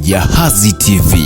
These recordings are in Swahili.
Jahazi TV.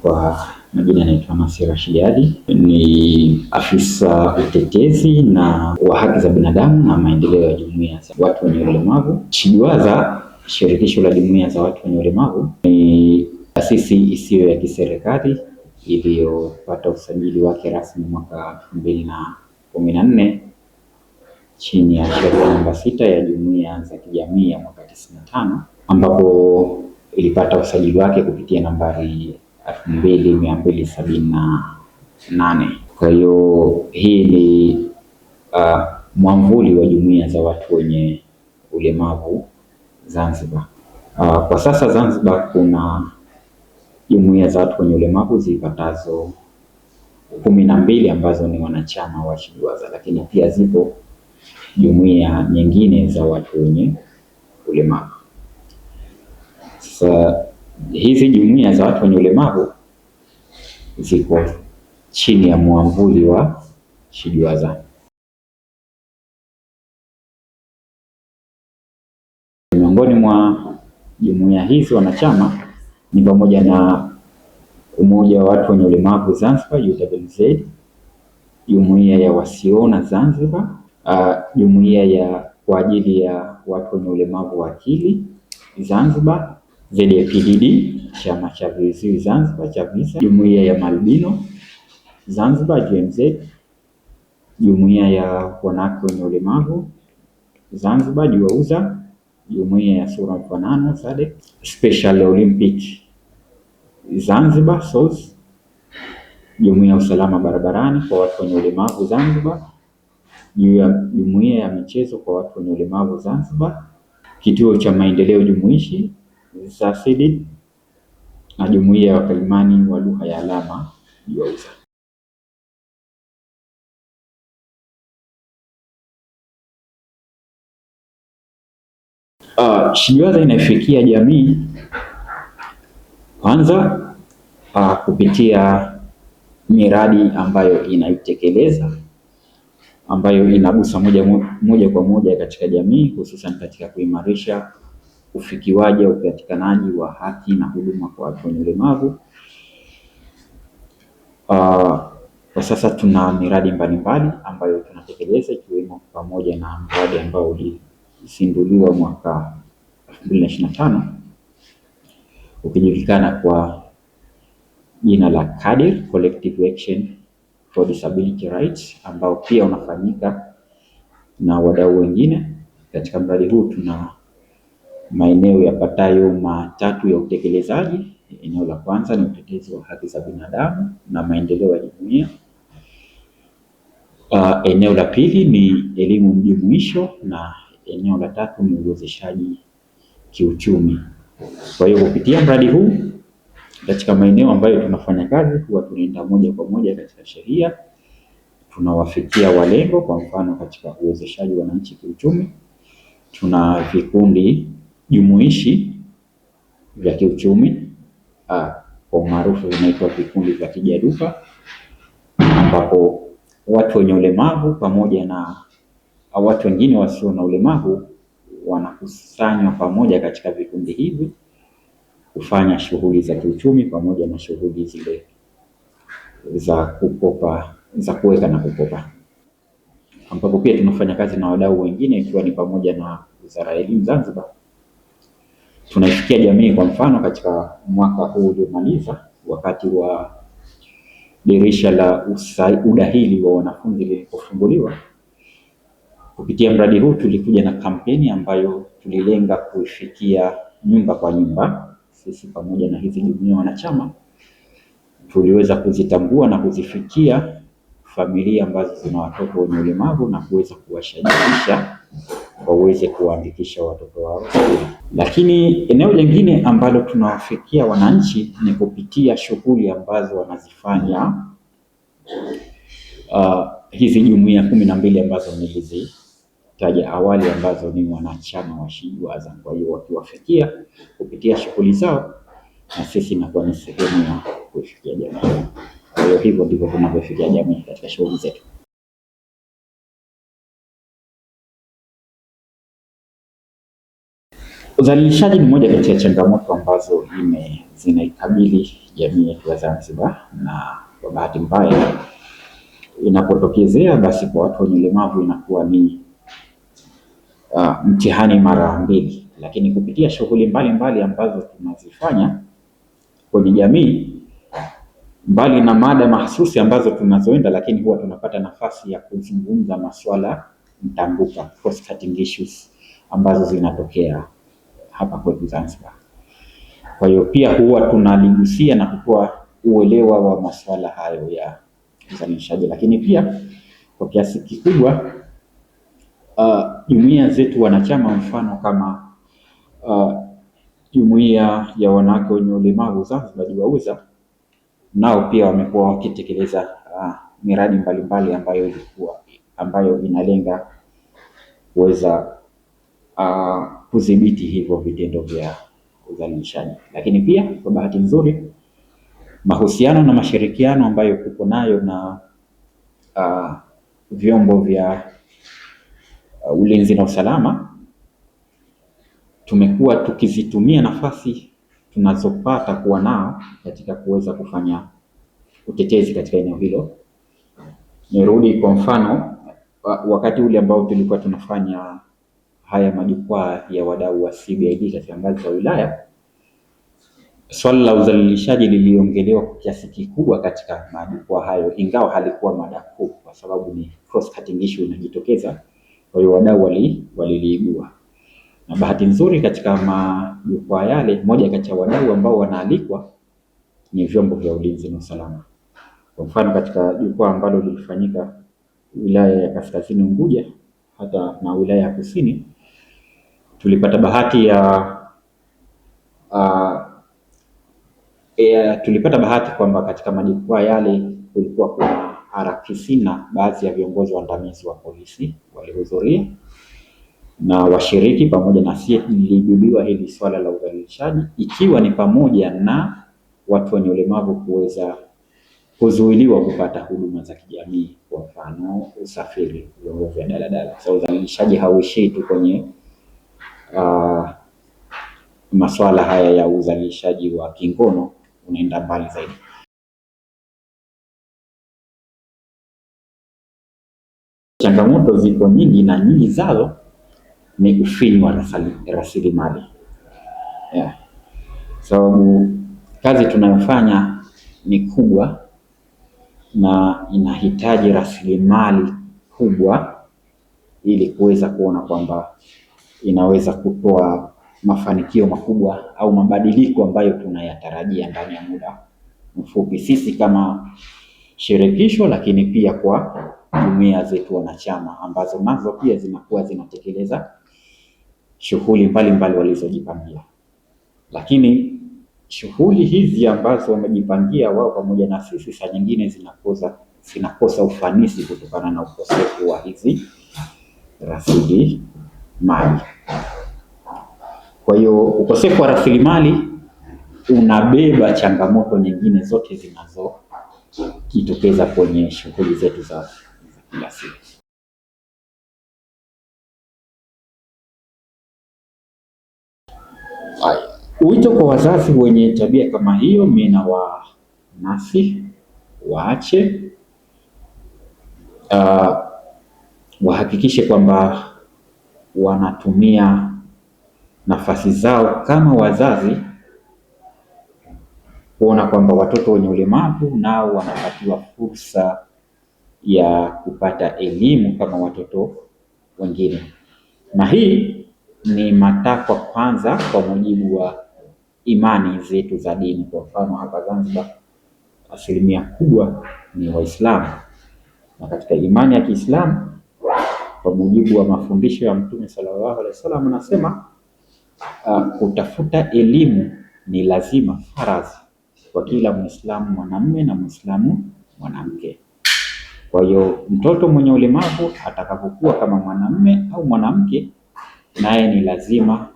Kwa majina naitwa Nasir Rashid Ali, ni afisa utetezi na wa haki za binadamu na maendeleo ya jumuiya za watu wenye ulemavu. SHIJWAZA, shirikisho la jumuiya za watu wenye ulemavu, ni taasisi isiyo ya kiserikali iliyopata usajili wake rasmi mwaka 2014 chini ya sheria namba 6 ya jumuiya za kijamii ya mwaka 95, ambapo ilipata usajili wake kupitia nambari 2278. Kwa hiyo hii ni mwamvuli wa jumuiya za watu wenye ulemavu Zanzibar. Kwa sasa Zanzibar kuna jumuiya za watu wenye ulemavu zipatazo 12 ambazo ni wanachama wa SHIJWAZA, lakini pia zipo jumuiya nyingine za watu wenye ulemavu. Sasa hizi jumuiya za watu wenye ulemavu ziko chini ya mwamvuli wa SHIJWAZA. Miongoni mwa jumuiya hizi wanachama ni pamoja na Umoja wa Watu wenye Ulemavu Zanzibar UWZ, Jumuiya ya Wasiona Zanzibar, Jumuiya ya kwa ajili ya watu wenye ulemavu wa akili Zanzibar, ZPDD, Chama cha Viziwi Zanzibar CHAVIZA, Jumuiya ya Malbino Zanzibar JMZ, Jumuiya ya Wanawake wenye Ulemavu Zanzibar JUWAUZA, Jumuiya ya Sura Mfanano SADC, Special Olympic Zanzibar SOZ, Jumuiya ya Usalama Barabarani kwa watu wenye ulemavu Zanzibar, Jumuiya ya Michezo kwa watu wenye ulemavu Zanzibar, Kituo cha Maendeleo Jumuishi ZASID, na Jumuiya ya Wakalimani wa Lugha ya Alama JUWAUZA. SHIJWAZA inaifikia jamii kwanza kupitia miradi ambayo inaitekeleza, ambayo inagusa moja kwa moja katika jamii, hususan katika kuimarisha ufikiwaji au upatikanaji wa haki na huduma kwa watu wenye ulemavu. Kwa sasa tuna miradi mbalimbali ambayo tunatekeleza, ikiwemo pamoja na mradi ambao ulizinduliwa mwaka 2025 ukijulikana kwa jina la CADIR, Collective Action for Disability Rights, ambao pia unafanyika na wadau wengine. Katika mradi huu tuna maeneo yapatayo matatu ya utekelezaji. Eneo la kwanza ni utetezi wa haki za binadamu na maendeleo ya jumuiya. Eneo la pili ni elimu mjumuisho, na eneo la tatu ni uwezeshaji kiuchumi. Kwa hiyo kupitia mradi huu katika maeneo ambayo tunafanya kazi huwa tunaenda moja kwa moja katika sheria, tunawafikia walengo. Kwa mfano katika uwezeshaji wananchi kiuchumi, tuna vikundi jumuishi vya kiuchumi, kwa maarufu vinaitwa vikundi vya kijaduka, ambapo watu wenye ulemavu pamoja na watu wengine wasio na ulemavu wanakusanywa pamoja katika vikundi hivi kufanya shughuli za kiuchumi pamoja na shughuli zile za kukopa, za kuweka na kukopa, ambapo pia tunafanya kazi na wadau wengine ikiwa ni pamoja na Wizara ya Elimu Zanzibar. Tunaifikia jamii, kwa mfano katika mwaka huu uliomaliza, wakati wa dirisha la udahili wa wanafunzi lilipofunguliwa, kupitia mradi huu tulikuja na kampeni ambayo tulilenga kuifikia nyumba kwa nyumba. Sisi pamoja na hizi jumuiya wanachama tuliweza kuzitambua na kuzifikia familia ambazo zina watoto wenye ulemavu na kuweza kuwashajiisha waweze kuwaandikisha watoto wao. Lakini eneo lingine ambalo tunawafikia wananchi ni kupitia shughuli ambazo wanazifanya hizi jumuiya 12 ambazo nilizitaja awali, ambazo ni wanachama wa SHIJWAZA. Kwa hiyo wakiwafikia kupitia shughuli zao, na sisi inakuwa ni sehemu ya kufikia jamii. Kwa hiyo hivyo ndivyo tunavyofikia jamii katika shughuli zetu. Udhalilishaji ni moja kati ya changamoto ambazo zinaikabili jamii yetu ya Zanzibar, na kwa bahati mbaya inapotokezea basi kwa watu wenye ulemavu inakuwa ni mtihani mara mbili. Lakini kupitia shughuli mbalimbali ambazo tunazifanya kwenye jamii, mbali na mada mahsusi ambazo tunazoenda, lakini huwa tunapata nafasi ya kuzungumza masuala mtambuka, cross cutting issues ambazo zinatokea hapa kwetu Zanzibar. Kwa hiyo pia huwa tunaligusia na kutoa uelewa wa masuala hayo ya udhalilishaji, lakini pia kwa kiasi kikubwa jumuiya zetu wanachama, mfano kama jumuiya ya wanawake wenye ulemavu Zanzibar JUWAWEZA, nao pia wamekuwa wakitekeleza miradi mbalimbali ambayo inalenga kuweza kudhibiti hivyo vitendo vya udhalilishaji. Lakini pia kwa bahati nzuri, mahusiano na mashirikiano ambayo tuko nayo na vyombo vya ulinzi na usalama, tumekuwa tukizitumia nafasi tunazopata kuwa nao katika kuweza kufanya utetezi katika eneo hilo. Nirudi kwa mfano, wakati ule ambao tulikuwa tunafanya haya majukwaa ya wadau wa CBID katika ngazi za wilaya, swala la udhalilishaji liliongelewa kwa kiasi kikubwa katika majukwaa hayo, ingawa halikuwa mada kuu kwa sababu ni cross cutting issue inajitokeza. Kwa hiyo wadau waliliibua, na bahati nzuri katika majukwaa yale, moja kati ya wadau ambao wanaalikwa ni vyombo vya ulinzi na usalama. Kwa mfano, katika jukwaa ambalo lilifanyika wilaya ya Kaskazini Unguja hata na wilaya ya Kusini, tulipata bahati kwamba katika majukwaa yale kulikuwa kuna RPC na baadhi ya viongozi waandamizi wa polisi walihudhuria, na washiriki pamoja na sisi lilijibiwa hili swala la udhalilishaji, ikiwa ni pamoja na watu wenye ulemavu kuweza kuzuiliwa kupata huduma za kijamii, kwa mfano usafiri, vyombo vya daladala. So udhalilishaji hauishii tu kwenye masuala haya ya udhalilishaji wa kingono, unaenda mbali zaidi. Changamoto ziko nyingi, na nyingi zao ni ufinyu wa rasilimali. Sababu kazi tunayofanya ni kubwa na inahitaji rasilimali kubwa ili kuweza kuona kwamba inaweza kutoa mafanikio makubwa au mabadiliko ambayo tunayatarajia ndani ya muda mfupi, sisi kama shirikisho, lakini pia kwa jumuiya zetu wanachama ambazo nazo pia zinakuwa zinatekeleza shughuli mbalimbali walizojipangia. Lakini shughuli hizi ambazo wamejipangia wao pamoja na sisi, saa nyingine zinakosa ufanisi kutokana na ukosefu wa hizi rasilimali. Kwa hiyo ukosefu wa rasilimali unabeba changamoto nyingine zote zinazojitokeza kwenye shughuli zetu za kila siku. Wito kwa wazazi wenye tabia kama hiyo, mimi na wanasi waache, wahakikishe kwamba wanatumia nafasi zao kama wazazi kuona kwamba watoto wenye ulemavu nao wanapatiwa fursa ya kupata elimu kama watoto wengine. Na hii ni matakwa kwanza kwa mujibu wa imani zetu za dini. Kwa mfano, hapa Zanzibar asilimia kubwa ni Waislamu, na katika imani ya Kiislamu kwa mujibu wa mafundisho ya Mtume sallallahu alaihi wasallam anasema kutafuta elimu ni lazima, faradhi kwa kila Muislamu mwanamume na Muislamu mwanamke. Kwa hiyo mtoto mwenye ulemavu atakapokuwa kama mwanamume au mwanamke, naye ni lazima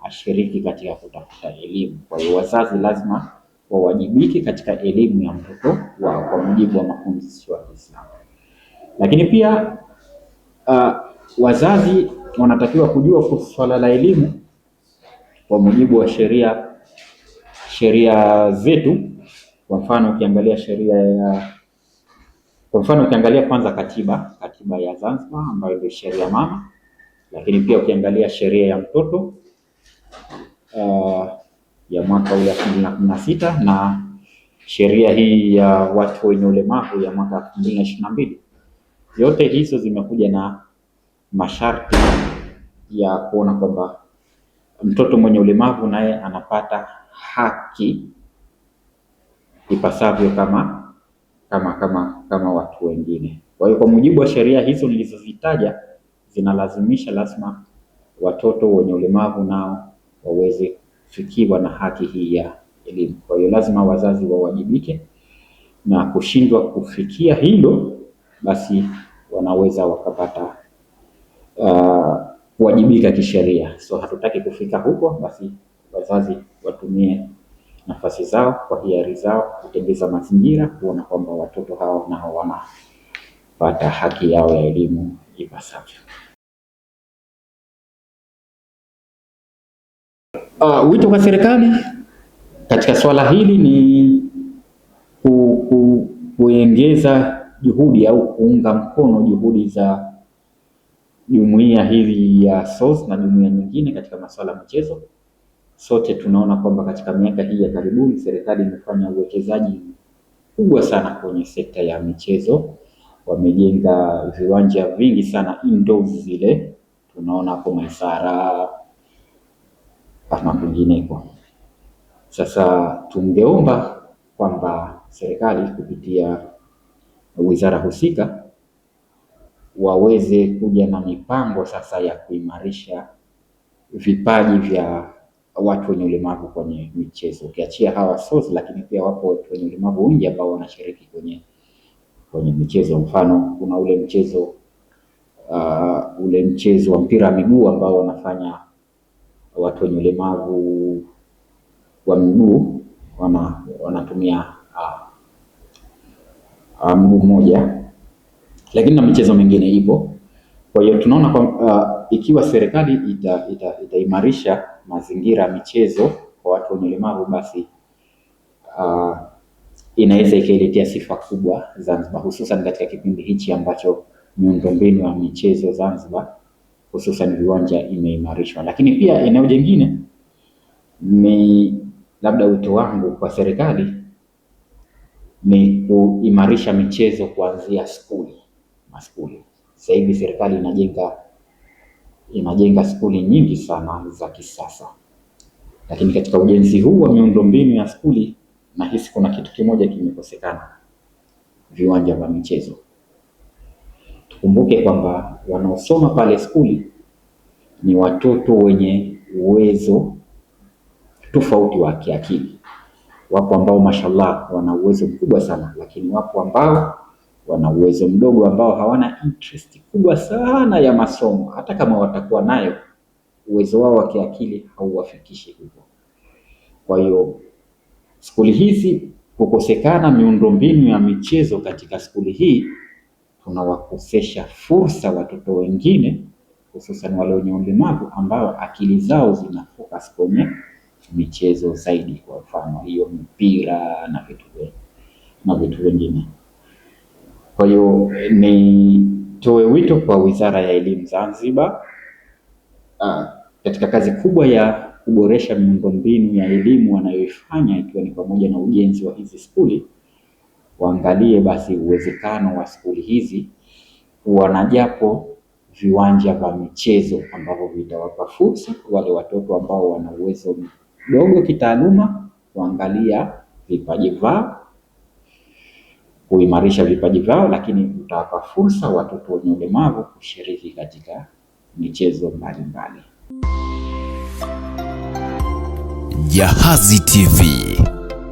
ashiriki katika kutafuta elimu. Kwa hiyo wazazi lazima wawajibike katika elimu ya mtoto wao kwa mujibu wa mafundisho ya Kiislamu. Lakini pia wazazi wanatakiwa kujua swala la elimu kwa mujibu wa sheria zetu. Kwa mfano ukiangalia kwanza katiba ya Zanzibar ambayo ndio sheria mama, lakini pia ukiangalia sheria ya mtoto ya mwaka ule 2016 na sheria hii ya watu wenye ulemavu ya mwaka 2022, yote hizo zimekuja na masharti ya kuona kwamba mtoto mwenye ulemavu naye anapata haki ipasavyo kama watu wengine. Kwa hiyo kwa mujibu wa sheria hizo nilizozitaja, zinalazimisha lazima watoto wenye ulemavu nao waweze kufikiwa na haki hii ya elimu. Kwa hiyo lazima wazazi wawajibike, na kushindwa kufikia hilo basi wanaweza wakapata kuwajibika kisheria. So hatutaki kufika huko, basi wazazi watumie nafasi zao kwa hiari zao kutengeza mazingira kuona kwamba watoto hao nao wanapata haki yao ya elimu ipasavyo. Wito kwa serikali katika swala hili ni kuongeza juhudi au kuunga mkono juhudi za jumuiya hii ya SOS na jumuiya nyingine katika masuala ya michezo. Sote tunaona kwamba katika miaka hii ya karibuni serikali imefanya uwekezaji kubwa sana kwenye sekta ya michezo. Wamejenga viwanja vingi sana indoors zile, tunaona hapo Maisara na kwingineko. Sasa tungeomba kwamba serikali kupitia wizara husika waweze kuja na mipango sasa ya kuimarisha vipaji vya watu wenye ulemavu kwenye michezo. Ukiachia hawa SOS, lakini pia wapo watu wenye ulemavu wengi ambao wanashiriki kwenye michezo. Mfano kuna ule mchezo wa mpira wa miguu ambao wanafanya watu wenye ulemavu wa miguu, wanatumia mguu mmoja, lakini na michezo mingine ipo. Kwa hiyo tunaona kwa ikiwa serikali itaimarisha mazingira ya michezo kwa watu wenye ulemavu, basi inaweza ikailetea sifa kubwa Zanzibar, hususan katika kipindi hichi ambacho miundombinu ya michezo Zanzibar hususan viwanja imeimarishwa. Lakini pia eneo jingine ni labda wito wangu kwa serikali ni kuimarisha michezo kuanzia maskuli. Sasa hivi serikali inajenga skuli nyingi sana za kisasa, lakini katika ujenzi huu wa miundombinu ya skuli nahisi kuna kitu kimoja kimekosekana: viwanja vya michezo. Tukumbuke kwamba wanaosoma pale skuli ni watoto wenye uwezo tofauti wa kiakili. Wapo ambao mashallah wana uwezo mkubwa sana, lakini wapo ambao wana uwezo mdogo, ambao hawana interest kubwa sana ya masomo. Hata kama watakuwa nayo, uwezo wao wa kiakili hauwafikishi huko. Kwa hiyo skuli hizi kukosekana miundombinu ya michezo katika skuli hii, tunawakosesha fursa watoto wengine, hususan wale wenye ulemavu ambao akili zao zina focus kwenye michezo zaidi, kwa mfano hiyo mpira na vitu vingine. Kwa hiyo nitoe wito kwa Wizara ya Elimu Zanzibar katika kazi kubwa ya kuboresha miundombinu ya elimu wanayoifanya, ikiwa ni pamoja na ujenzi wa hizi skuli, waangalie basi uwezekano wa skuli hizi kuwa na japo viwanja vya michezo ambavyo vitawapa fursa wale watoto ambao wana uwezo mdogo kitaaluma, kuangalia vipaji vyao, kuimarisha vipaji vyao, lakini utawapa fursa watoto wenye ulemavu kushiriki katika michezo mbalimbali. Jahazi TV.